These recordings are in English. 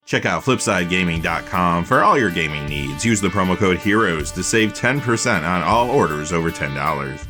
Check out FlipsideGaming.com for all your gaming needs. Use the promo code HEROES to save 10% on all orders over $10.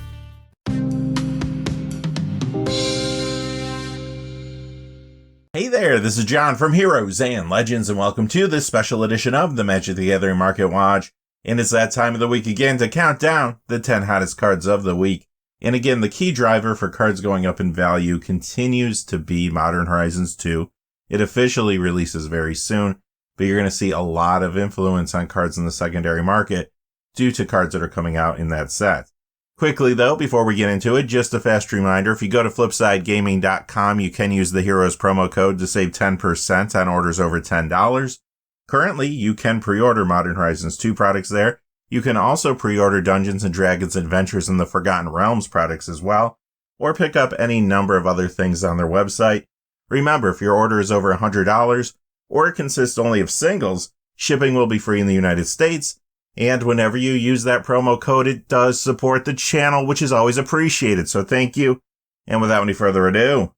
Hey there, this is John from Heroes and Legends, and welcome to this special edition of the Magic the Gathering Market Watch. And it's that time of the week again to count down the 10 hottest cards of the week. And again, the key driver for cards going up in value continues to be Modern Horizons 2. It officially releases very soon, but you're going to see a lot of influence on cards in the secondary market due to cards that are coming out in that set. Quickly though, before we get into it, just a fast reminder, if you go to FlipsideGaming.com, you can use the Heroes promo code to save 10% on orders over $10. Currently, you can pre-order Modern Horizons 2 products there. You can also pre-order Dungeons & Dragons Adventures in the Forgotten Realms products as well, or pick up any number of other things on their website. Remember, if your order is over $100 or it consists only of singles, shipping will be free in the United States. And whenever you use that promo code, it does support the channel, which is always appreciated. So thank you. And without any further ado,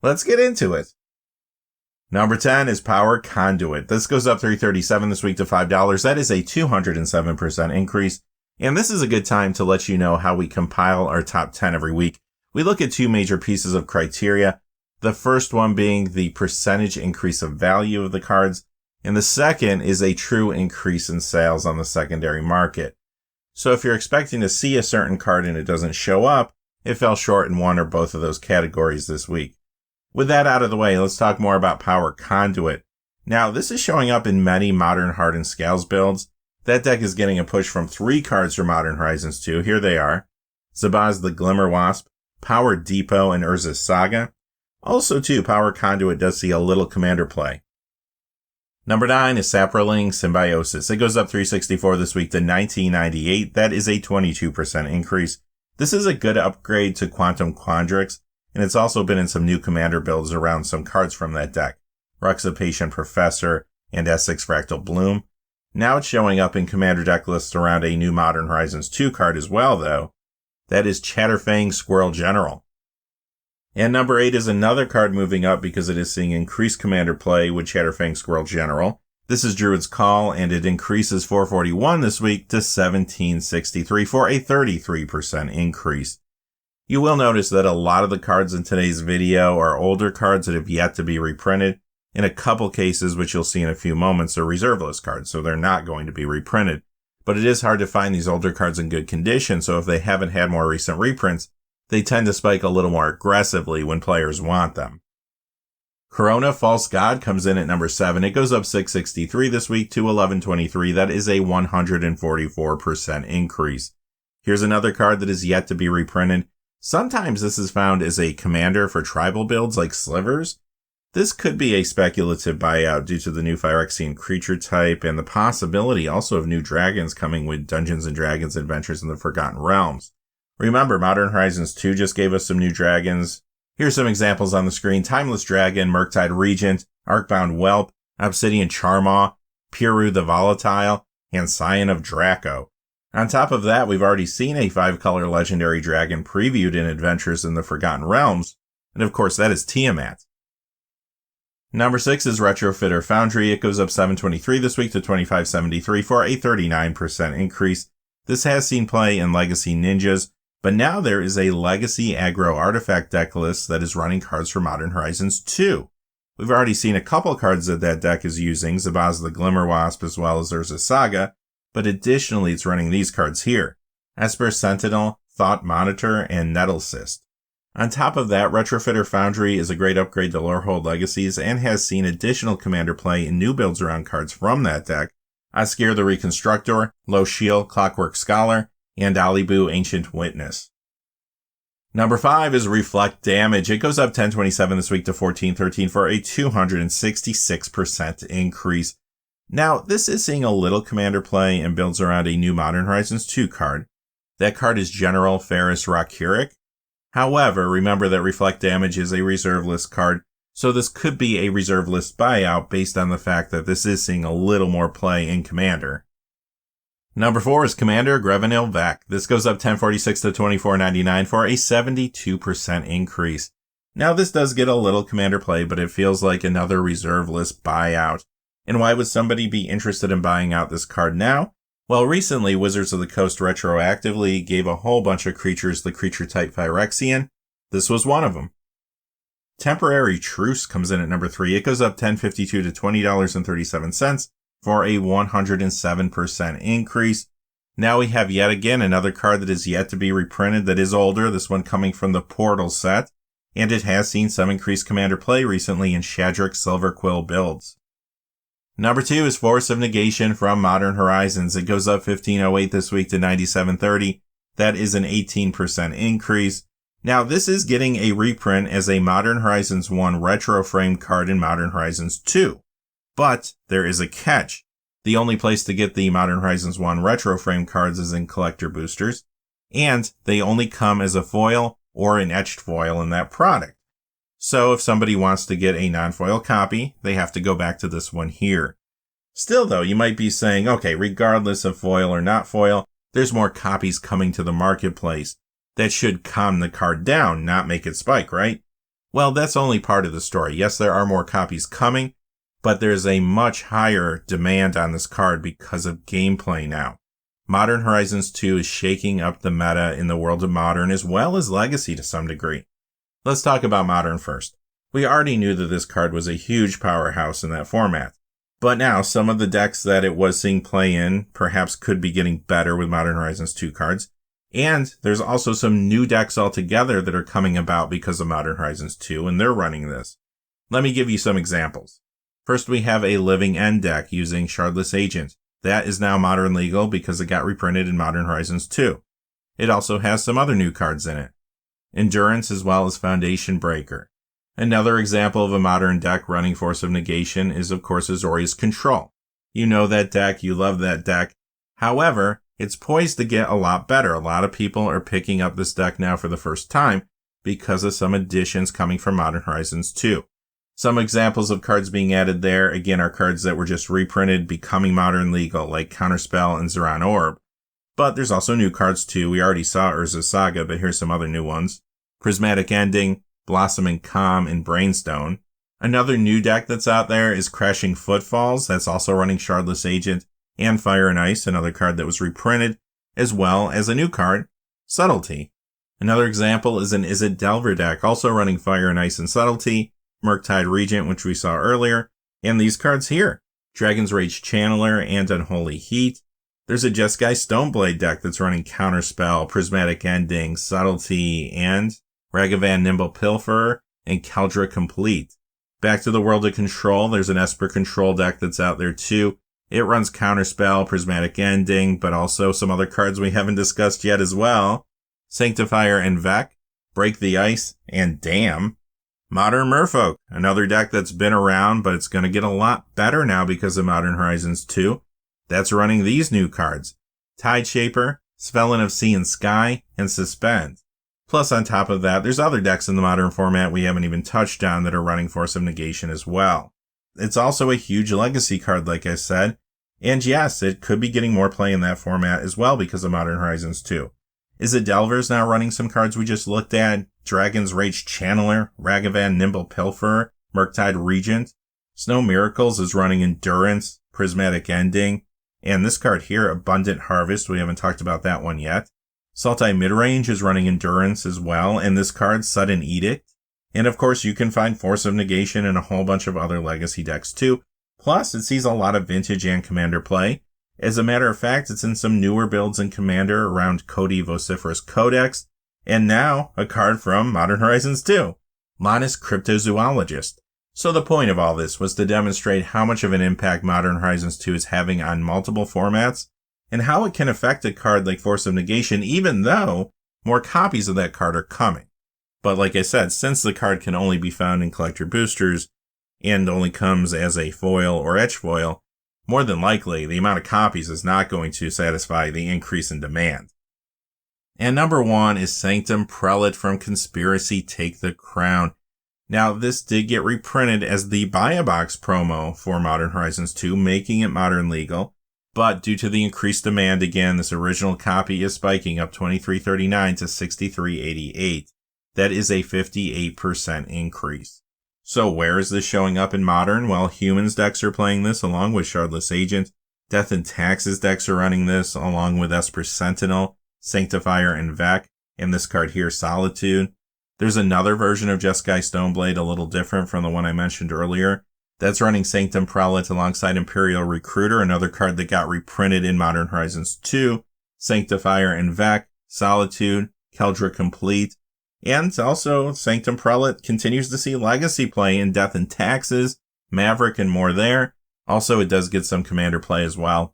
let's get into it. Number 10 is Power Conduit. This goes up $3.37 this week to $5. That is a 207% increase. And this is a good time to let you know how we compile our top 10 every week. We look at two major pieces of criteria. The first one being the percentage increase of value of the cards, and the second is a true increase in sales on the secondary market. So if you're expecting to see a certain card and it doesn't show up, it fell short in one or both of those categories this week. With that out of the way, let's talk more about Power Conduit. Now, this is showing up in many Modern Hardened Scales builds. That deck is getting a push from 3 cards for Modern Horizons 2. Here they are: Zabaz the Glimmer Wasp, Power Depot, and Urza's Saga. Also, too, Power Conduit does see a little commander play. Number 9 is Saproling Symbiosis. It goes up $3.64 this week to $19.98. That is a 22% increase. This is a good upgrade to Quantum Quandrix, and it's also been in some new commander builds around some cards from that deck: Ruxa Patient Professor and Essex Fractal Bloom. Now it's showing up in commander deck lists around a new Modern Horizons 2 card as well, though. That is Chatterfang Squirrel General. And number 8 is another card moving up because it is seeing increased commander play with Chatterfang Squirrel General. This is Druid's Call, and it increases $4.41 this week to $17.63 for a 33% increase. You will notice that a lot of the cards in today's video are older cards that have yet to be reprinted. In a couple cases, which you'll see in a few moments, are reserve list cards, so they're not going to be reprinted. But it is hard to find these older cards in good condition, so if they haven't had more recent reprints, they tend to spike a little more aggressively when players want them. Corona False God comes in at number 7. It goes up $6.63 this week to $11.23. That is a 144% increase. Here's another card that is yet to be reprinted. Sometimes this is found as a commander for tribal builds like Slivers. This could be a speculative buyout due to the new Phyrexian creature type and the possibility also of new dragons coming with Dungeons & Dragons Adventures in the Forgotten Realms. Remember, Modern Horizons 2 just gave us some new dragons. Here's some examples on the screen: Timeless Dragon, Murktide Regent, Arcbound Whelp, Obsidian Charmaw, Piru the Volatile, and Scion of Draco. On top of that, we've already seen a 5-color legendary dragon previewed in Adventures in the Forgotten Realms, and of course that is Tiamat. Number 6 is Retrofitter Foundry. It goes up $7.23 this week to $25.73 for a 39% increase. This has seen play in Legacy Ninjas, but now there is a Legacy Aggro Artifact deck list that is running cards for Modern Horizons 2. We've already seen a couple cards that deck is using, Zabaz the Glimmer Wasp as well as Urza's Saga, but additionally it's running these cards here: Esper Sentinel, Thought Monitor, and Nettlecyst. On top of that, Retrofitter Foundry is a great upgrade to Lorehold Legacies and has seen additional commander play in new builds around cards from that deck: Askir the Reconstructor, Lochiel Clockwork Scholar, and Alibu Ancient Witness. Number 5 is Reflect Damage. It goes up $10.27 this week to $14.13 for a 266% increase. Now, this is seeing a little commander play and builds around a new Modern Horizons 2 card. That card is General Ferris Rockuric. However, remember that Reflect Damage is a reserve list card, so this could be a reserve list buyout based on the fact that this is seeing a little more play in Commander. Number 4 is Commander Grevenil Vec. This goes up $10.46 to $24.99 for a 72% increase. Now this does get a little Commander play, but it feels like another reserve list buyout. And why would somebody be interested in buying out this card now? Well, recently, Wizards of the Coast retroactively gave a whole bunch of creatures the creature type Phyrexian. This was one of them. Temporary Truce comes in at number 3. It goes up $10.52 to $20.37 for a 107% increase. Now we have yet again another card that is yet to be reprinted that is older, this one coming from the Portal set, and it has seen some increased commander play recently in Shadric Silverquill builds. Number 2 is Force of Negation from Modern Horizons. It goes up $15.08 this week to $97.30. That is an 18% increase. Now, this is getting a reprint as a Modern Horizons 1 retro frame card in Modern Horizons 2. But there is a catch. The only place to get the Modern Horizons 1 retro frame cards is in collector boosters, and they only come as a foil or an etched foil in that product. So if somebody wants to get a non-foil copy, they have to go back to this one here. Still though, you might be saying, okay, regardless of foil or not foil, there's more copies coming to the marketplace. That should calm the card down, not make it spike, right? Well, that's only part of the story. Yes, there are more copies coming, but there's a much higher demand on this card because of gameplay now. Modern Horizons 2 is shaking up the meta in the world of Modern as well as Legacy to some degree. Let's talk about Modern first. We already knew that this card was a huge powerhouse in that format. But now, some of the decks that it was seeing play in perhaps could be getting better with Modern Horizons 2 cards. And there's also some new decks altogether that are coming about because of Modern Horizons 2, and they're running this. Let me give you some examples. First, we have a Living End deck using Shardless Agent. That is now Modern legal because it got reprinted in Modern Horizons 2. It also has some other new cards in it. Endurance as well as Foundation Breaker. Another example of a Modern deck running Force of Negation is of course Azorias Control. You know that deck, you love that deck. However, it's poised to get a lot better. A lot of people are picking up this deck now for the first time because of some additions coming from Modern Horizons 2. Some examples of cards being added there, again, are cards that were just reprinted becoming Modern legal, like Counterspell and Zeron Orb. But there's also new cards too. We already saw Urza's Saga, but here's some other new ones. Prismatic Ending, Blossoming Calm, and Brainstone. Another new deck that's out there is Crashing Footfalls. That's also running Shardless Agent and Fire and Ice, another card that was reprinted, as well as a new card, Subtlety. Another example is an Izzet Delver deck, also running Fire and Ice and Subtlety, Murktide Regent, which we saw earlier, and these cards here, Dragon's Rage Channeler and Unholy Heat. There's a Jeskai Stoneblade deck that's running Counterspell, Prismatic Ending, Subtlety, and Ragavan Nimble Pilferer, and Keldra Complete. Back to the world of Control, there's an Esper Control deck that's out there too. It runs Counterspell, Prismatic Ending, but also some other cards we haven't discussed yet as well. Sanctifier and Vec, Break the Ice, and Damn. Modern Merfolk, another deck that's been around, but it's going to get a lot better now because of Modern Horizons 2. That's running these new cards, Tideshaper, Svelin of Sea and Sky, and Suspend. Plus, on top of that, there's other decks in the Modern format we haven't even touched on that are running Force of Negation as well. It's also a huge legacy card, like I said. And yes, it could be getting more play in that format as well because of Modern Horizons 2. Izzet Delver's now running some cards we just looked at. Dragon's Rage Channeler, Ragavan Nimble Pilferer, Murktide Regent. Snow Miracles is running Endurance, Prismatic Ending. And this card here, Abundant Harvest, we haven't talked about that one yet. Sultai Midrange is running Endurance as well. And this card, Sudden Edict. And of course, you can find Force of Negation and a whole bunch of other legacy decks too. Plus, it sees a lot of Vintage and Commander play. As a matter of fact, it's in some newer builds in Commander around Cody Vociferous Codex. And now, a card from Modern Horizons 2, Lannis Cryptozoologist. So the point of all this was to demonstrate how much of an impact Modern Horizons 2 is having on multiple formats, and how it can affect a card like Force of Negation even though more copies of that card are coming. But like I said, since the card can only be found in collector boosters, and only comes as a foil or etch foil, more than likely the amount of copies is not going to satisfy the increase in demand. And number 1 is Sanctum Prelate from Conspiracy Take the Crown. Now, this did get reprinted as the Buy-A-Box promo for Modern Horizons 2, making it Modern legal. But due to the increased demand, again, this original copy is spiking up $23.39 to $63.88. That is a 58% increase. So where is this showing up in Modern? Well, Humans decks are playing this along with Shardless Agent. Death and Taxes decks are running this along with Esper Sentinel, Sanctifier, and Vec. And this card here, Solitude. There's another version of Jeskai Stoneblade, a little different from the one I mentioned earlier. That's running Sanctum Prelate alongside Imperial Recruiter, another card that got reprinted in Modern Horizons 2, Sanctifier and Vec, Solitude, Keldra Complete, and also Sanctum Prelate continues to see legacy play in Death and Taxes, Maverick, and more there. Also, it does get some Commander play as well.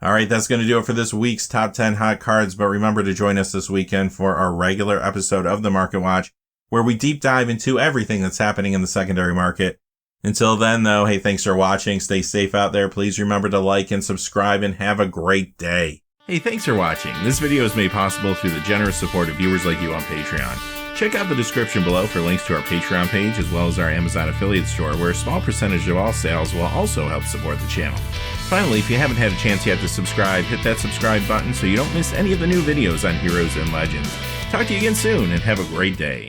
Alright, that's going to do it for this week's Top 10 Hot Cards, but remember to join us this weekend for our regular episode of the Market Watch, where we deep dive into everything that's happening in the secondary market. Until then, though, hey, thanks for watching. Stay safe out there. Please remember to like and subscribe and have a great day. Hey, thanks for watching. This video is made possible through the generous support of viewers like you on Patreon. Check out the description below for links to our Patreon page as well as our Amazon affiliate store, where a small percentage of all sales will also help support the channel. Finally, if you haven't had a chance yet to subscribe, hit that subscribe button so you don't miss any of the new videos on Heroes and Legends. Talk to you again soon and have a great day.